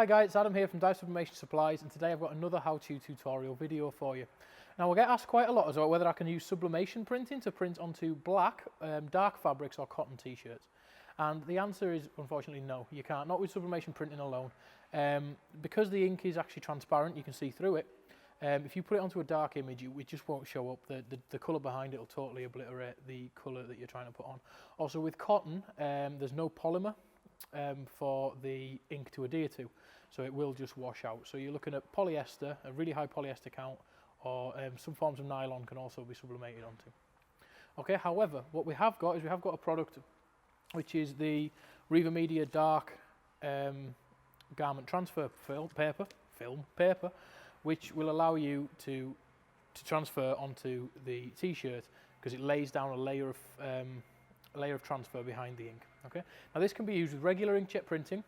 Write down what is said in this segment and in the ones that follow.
Hi guys, it's Adam here from Sublimation Supplies, and today I've got another how-to tutorial video for you. Now I get asked quite a lot as well whether I can use sublimation printing to print onto black, dark fabrics or cotton t-shirts. And the answer is unfortunately no, you can't, not with sublimation printing alone. Because the ink is actually transparent, you can see through it. If you put it onto a dark image, it just won't show up. The colour behind it will totally obliterate the colour that you're trying to put on. Also with cotton, there's no polymer for the ink to adhere to, so it will just wash out. So you're looking at polyester, a really high polyester count, or some forms of nylon can also be sublimated onto. Okay, however, what we have got is we have got a product which is the Reiver Media Dark Garment Transfer Film Paper, which will allow you to transfer onto the t-shirt because it lays down a layer of transfer behind the ink. Okay, now this can be used with regular inkjet printing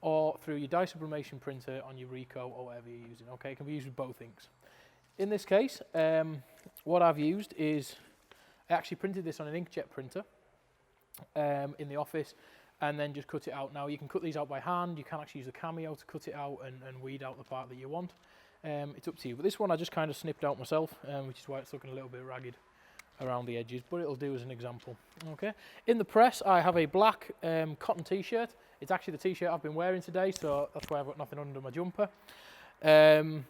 or through your dye sublimation printer on your Ricoh or whatever you're using. Okay, it can be used with both inks. In this case, what I've used is I actually printed this on an inkjet printer in the office and then just cut it out. Now you can cut these out by hand, you can actually use the Cameo to cut it out and weed out the part that you want. It's up to you, but this one I just kind of snipped out myself, which is why it's looking a little bit ragged around the edges, but it'll do as an example. Okay, in the press I have a black cotton t-shirt. It's actually the t-shirt I've been wearing today, so that's why I've got nothing under my jumper, and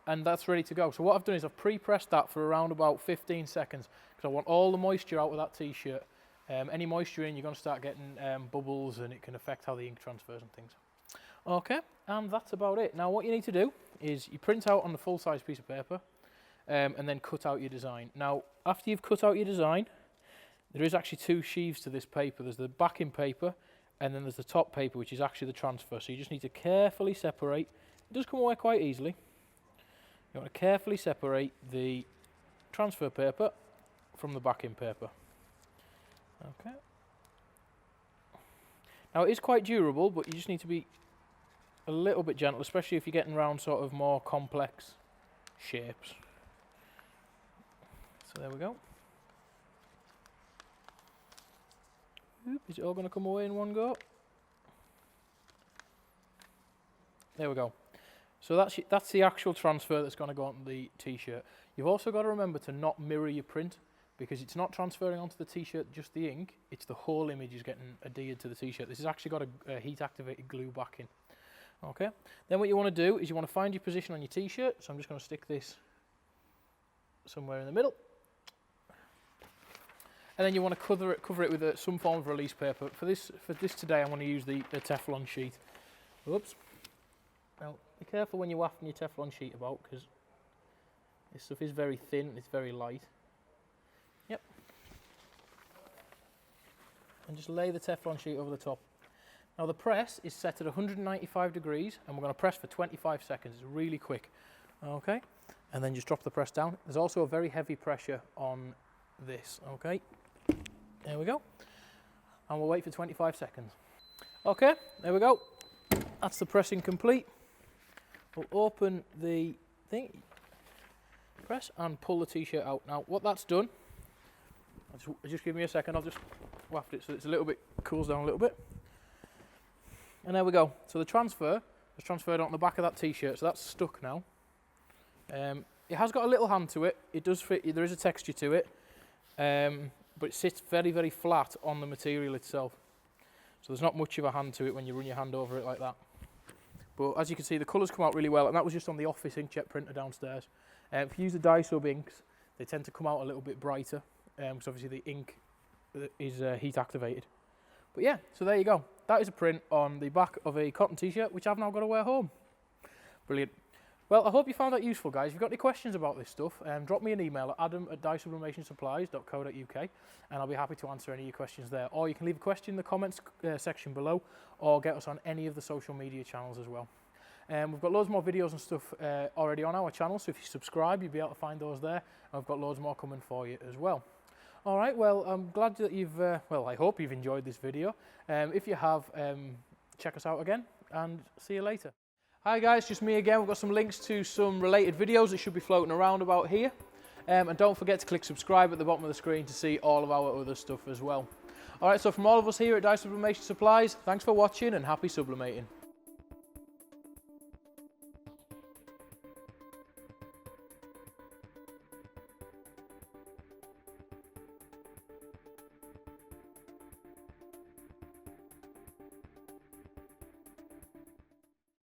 that's ready to go. So what I've done is I've pre-pressed that for around about 15 seconds because I want all the moisture out of that t-shirt. Any moisture in, you're going to start getting bubbles, and it can affect how the ink transfers and things. Okay, and that's about it. Now what you need to do is you print out on the full-size piece of paper and then cut out your design. Now after you've cut out your design, there is actually two sheaves to this paper. There's the backing paper and then there's the top paper, which is actually the transfer. So you just need to carefully separate. It does come away quite easily. You want to carefully separate the transfer paper from the backing paper. Okay. Now it is quite durable, but you just need to be a little bit gentle, especially if you're getting around sort of more complex shapes. So there we go. Oop, is it all going to come away in one go? There we go. So that's the actual transfer that's going to go onto the t-shirt. You've also got to remember to not mirror your print, because it's not transferring onto the t-shirt just the ink, it's the whole image is getting adhered to the t-shirt. This has actually got a heat-activated glue backing. Okay. Then what you want to do is you want to find your position on your t-shirt. So I'm just going to stick this somewhere in the middle. And then you want to cover it with some form of release paper. For this today, I'm going to use the Teflon sheet. Oops. Now, be careful when you're wafting your Teflon sheet about, because this stuff is very thin, it's very light. Yep. And just lay the Teflon sheet over the top. Now the press is set at 195 degrees, and we're going to press for 25 seconds. It's really quick. Okay. And then just drop the press down. There's also a very heavy pressure on this. Okay. There we go. And we'll wait for 25 seconds. Okay, there we go. That's the pressing complete. We'll open the thing, press, and pull the t-shirt out. Now, what that's done, just give me a second, I'll just waft it so it's a little bit, cools down a little bit. And there we go. So the transfer has transferred onto the back of that t-shirt, so that's stuck now. It has got a little hand to it. It does fit, there is a texture to it. But it sits very, very flat on the material itself. So there's not much of a hand to it when you run your hand over it like that. But as you can see, the colours come out really well, and that was just on the office inkjet printer downstairs. If you use the dye sub inks, they tend to come out a little bit brighter, because obviously the ink is heat activated. But yeah, so there you go. That is a print on the back of a cotton t-shirt, which I've now got to wear home. Brilliant. Well, I hope you found that useful, guys. If you've got any questions about this stuff, drop me an email at adam@dyesublimationSupplies.co.uk, and I'll be happy to answer any of your questions there. Or you can leave a question in the comments section below, or get us on any of the social media channels as well. We've got loads more videos and stuff already on our channel, so if you subscribe, you'll be able to find those there. And I've got loads more coming for you as well. All right, well, I'm glad that you've, well, I hope you've enjoyed this video. If you have, check us out again, and see you later. Hi guys, just me again. We've got some links to some related videos that should be floating around about here. And don't forget to click subscribe at the bottom of the screen to see all of our other stuff as well. Alright, so from all of us here at Sublimation Supplies, thanks for watching and happy sublimating.